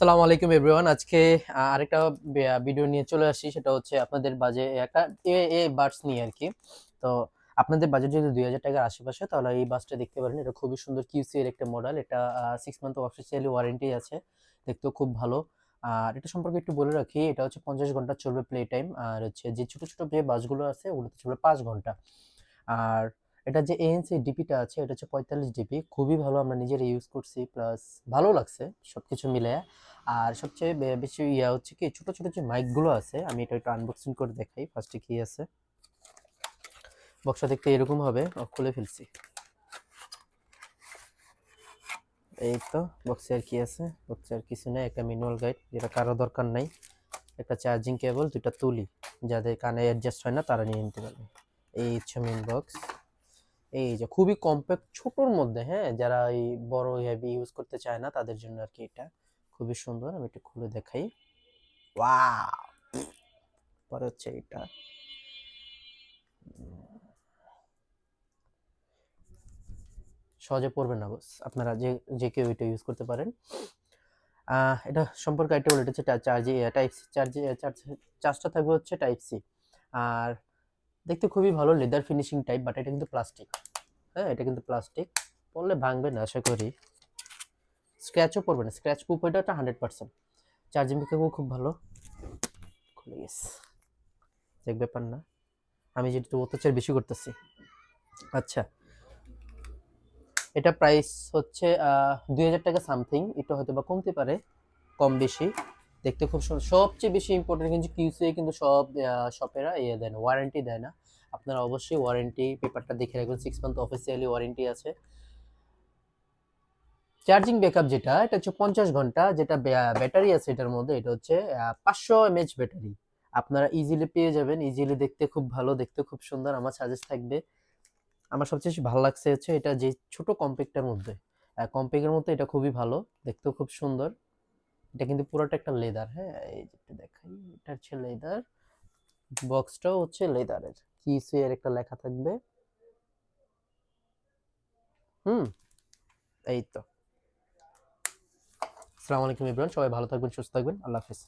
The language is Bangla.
আসসালামু আলাইকুম এভরিওয়ান। আজকে আরেকটা ভিডিও নিয়ে চলে আসছি। সেটা হচ্ছে আপনাদের একটা বাডস নিয়ে আরকি। তো আপনাদের বাজেট যদি ২,০০০ টাকার আশেপাশে, তাহলে এই বাসটা দেখতে পারেন। এটা খুবই সুন্দর কিউসি এর একটা মডেল। এটা 6 মান্থ অফিসিয়ালি ওয়ারেন্টি আছে। দেখতেও খুব ভালো। আর এটা সম্পর্কে একটু বলে রাখি, এটা হচ্ছে ৫০ ঘন্টা চলবে প্লে টাইম। আর হচ্ছে যে ছোট, ছোট যে বাসগুলো আছে ওগুলোতে চলবে ৫ ঘন্টা। আর এটা যে ANC ডিপিটা আছে এটা হচ্ছে ৪৫ ডিপি। খুবই ভালো, আমরা নিজেরা ইউজ করছি, প্লাস ভালো লাগছে সবকিছু মিলায়া। আর সবচেয়ে বেশি হচ্ছে কি, ছোট ছোট যে মাইকগুলো আছে, আমি এটা একটু আনবক্সিং করে দেখাই। ফার্স্টে কি আছে, বক্সটা দেখতে এরকম হবে। খুলে ফেলছি। এই তো বক্সে আর কি আছে, বক্সে আর কিছু নেই, একটা ম্যানুয়াল গাইড যেটা কারো দরকার নাই, একটা চার্জিং কেবল, দুটা তুলি, যাদের কানে অ্যাডজাস্ট হয় না তারা নিয়ে নিতে পারবে। এই হচ্ছে মেন বক্স। এই যে খুবই কম্প্যাক্ট, ছোটর মধ্যে, হ্যাঁ, যারা এই বড় হেভি ইউজ করতে চায় না তাদের জন্য আর কি। এটা খুবই সুন্দর, আমি একটু খুলে দেখাই। ওয়াও! পরে হচ্ছে এটা সহজে পড়বে না বস, আপনারা যে যে কেউ এটা ইউজ করতে পারেন। এটা সম্পর্কে একটা বলে, এটা হচ্ছে টাইপ চার্জটা থাকবে হচ্ছে টাইপ সি। আর দেখতে খুবই ভালো, লেদার ফিনিশিং টাইপ, বাট এটা কিন্তু প্লাস্টিক। হ্যাঁ, এটা কিন্তু প্লাস্টিক, পড়লে ভাঙবে না আশা করি, স্ক্র্যাচও পড়বে না, স্ক্র্যাচ প্রুফ এটা 100%। চার্জিং ব্যাকআপও খুব ভালো। খুলে গেছে, এক ব্যাপার না, আমি যেটা একটু অত্যাচার বেশি করতেছি। আচ্ছা, এটা প্রাইস হচ্ছে ২,০০০ টাকা সামথিং, একটু হয়তো বা কমতে পারে, কম বেশি। দেখতে খুব সুন্দর। সবচেয়ে বেশি ইম্পর্টেন্ট কিন্তু কিউসিএ কিন্তু সব শপেরা দেয় না, ওয়ারেন্টি দেয় না। আপনারা অবশ্যই ওয়ারেন্টি পেপারটা দেখে রাখবেন। 6 মান্থ অফিসিয়ালি ওয়ারেন্টি আছে। চার্জিং ব্যাকআপ যেটা, এটা হচ্ছে ৫০ ঘন্টা। যেটা ব্যাটারি আছে এটার মধ্যে, এটা হচ্ছে ৫০০ mAh ব্যাটারি। আপনারা ইজিলি পেয়ে যাবেন, ইজিলি। দেখতে খুব ভালো, দেখতে খুব সুন্দর, আমার সাজেস্ট থাকবে। আমার সবচেয়ে বেশি ভালো লাগছে হচ্ছে এটা যে ছোট কম্প্যাক্টের মধ্যে, কম্প্যাক্টের মধ্যে এটা খুবই ভালো, দেখতেও খুব সুন্দর। এটা কিন্তু পুরোটা একটা লেদার, হ্যাঁ, এই যে একটু দেখাই, এটা হচ্ছে লেদার। বক্সটাও হচ্ছে লেদারের, কিসে এর একটা লেখা থাকবে। হুম, এই তো। আসসালামু আলাইকুম এভরিওয়ান, সবাই ভালো থাকবেন, সুস্থ থাকবেন, আল্লাহ হাফেজ।